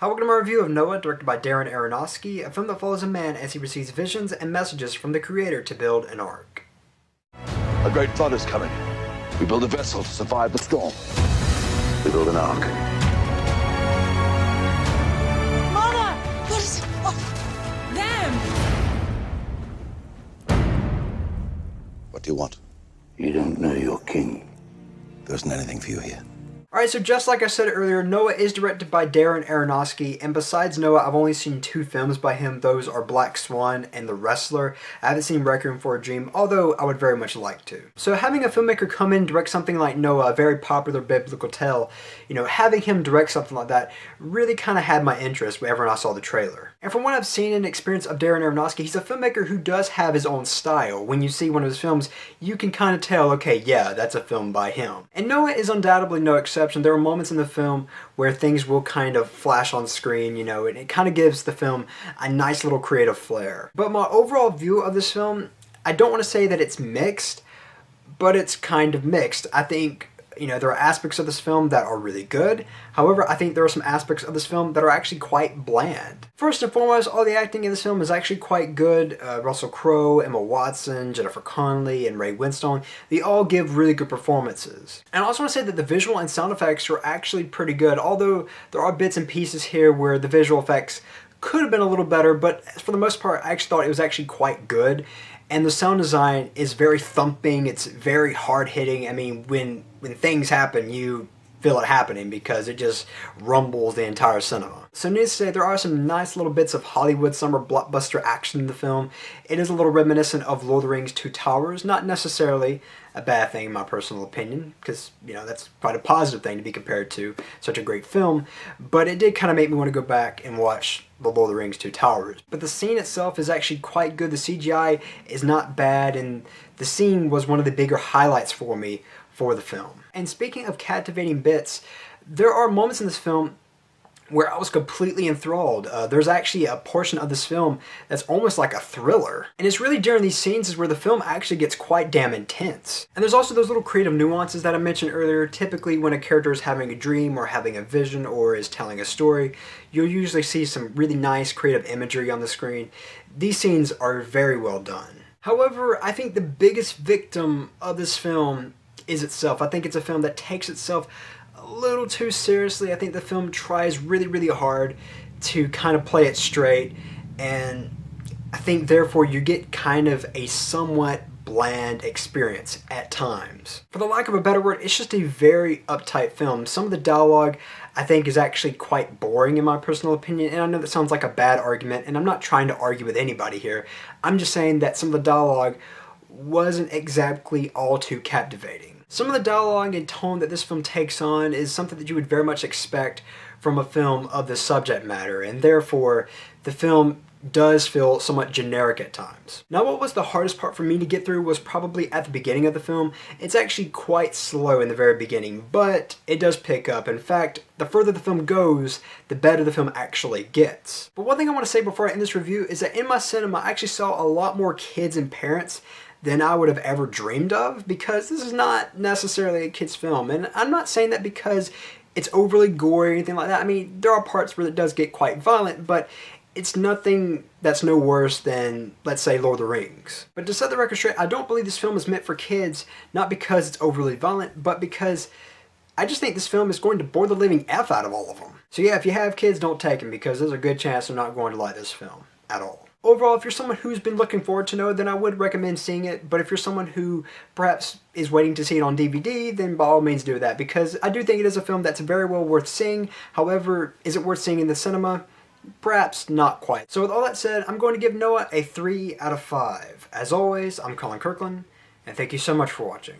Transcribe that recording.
Hi, welcome to my review of Noah, directed by Darren Aronofsky, a film that follows a man as he receives visions and messages from the creator to build an ark. A great flood is coming. We build a vessel to survive the storm. We build an ark. Mama! What is... Oh, them! What do you want? You don't know your king. There isn't anything for you here. Alright, so just like I said earlier, Noah is directed by Darren Aronofsky, and besides Noah, I've only seen two films by him. Those are Black Swan and The Wrestler. I haven't seen Requiem for a Dream, although I would very much like to. So having a filmmaker come in and direct something like Noah, a very popular biblical tale, having him direct something like that really kind of had my interest whenever I saw the trailer. And from what I've seen and experienced of Darren Aronofsky, he's a filmmaker who does have his own style. When you see one of his films, you can kind of tell, okay, yeah, that's a film by him. And Noah is undoubtedly no exception. There are moments in the film where things will kind of flash on screen, and it kind of gives the film a nice little creative flair. But my overall view of this film, I don't want to say that it's mixed, but it's kind of mixed. I think there are aspects of this film that are really good. However, I think there are some aspects of this film that are actually quite bland. First and foremost, all the acting in this film is actually quite good. Russell Crowe, Emma Watson, Jennifer Connelly, and Ray Winstone, they all give really good performances. And I also want to say that the visual and sound effects are actually pretty good, although there are bits and pieces here where the visual effects could have been a little better, but for the most part, I actually thought it was actually quite good. And the sound design is very thumping, it's very hard-hitting. I mean, when things happen, you feel it happening because it just rumbles the entire cinema. So needless to say, there are some nice little bits of Hollywood summer blockbuster action in the film. It is a little reminiscent of Lord of the Rings Two Towers, not necessarily a bad thing in my personal opinion, because, that's quite a positive thing to be compared to such a great film, but it did kind of make me want to go back and watch the Lord of the Rings Two Towers. But the scene itself is actually quite good. The CGI is not bad, and the scene was one of the bigger highlights for me for the film. And speaking of captivating bits, there are moments in this film where I was completely enthralled. There's actually a portion of this film that's almost like a thriller. And it's really during these scenes is where the film actually gets quite damn intense. And there's also those little creative nuances that I mentioned earlier. Typically when a character is having a dream or having a vision or is telling a story, you'll usually see some really nice creative imagery on the screen. These scenes are very well done. However, I think the biggest victim of this film is itself. I think it's a film that takes itself a little too seriously. I think the film tries really, really hard to kind of play it straight, and I think therefore you get kind of a somewhat bland experience at times. For the lack of a better word, it's just a very uptight film. Some of the dialogue I think is actually quite boring in my personal opinion, and I know that sounds like a bad argument, and I'm not trying to argue with anybody here. I'm just saying that some of the dialogue wasn't exactly all too captivating. Some of the dialogue and tone that this film takes on is something that you would very much expect from a film of this subject matter, and therefore the film does feel somewhat generic at times. Now, what was the hardest part for me to get through was probably at the beginning of the film. It's actually quite slow in the very beginning, but it does pick up. In fact, the further the film goes, the better the film actually gets. But one thing I want to say before I end this review is that in my cinema, I actually saw a lot more kids and parents than I would have ever dreamed of, because this is not necessarily a kid's film. And I'm not saying that because it's overly gory or anything like that. I mean, there are parts where it does get quite violent, but it's nothing that's no worse than, let's say, Lord of the Rings. But to set the record straight, I don't believe this film is meant for kids, not because it's overly violent, but because I just think this film is going to bore the living F out of all of them. So yeah, if you have kids, don't take them, because there's a good chance they're not going to like this film at all. Overall, if you're someone who's been looking forward to Noah, then I would recommend seeing it. But if you're someone who perhaps is waiting to see it on DVD, then by all means do that, because I do think it is a film that's very well worth seeing. However, is it worth seeing in the cinema? Perhaps not quite. So with all that said, I'm going to give Noah a 3 out of 5. As always, I'm Colyn Kirkland, and thank you so much for watching.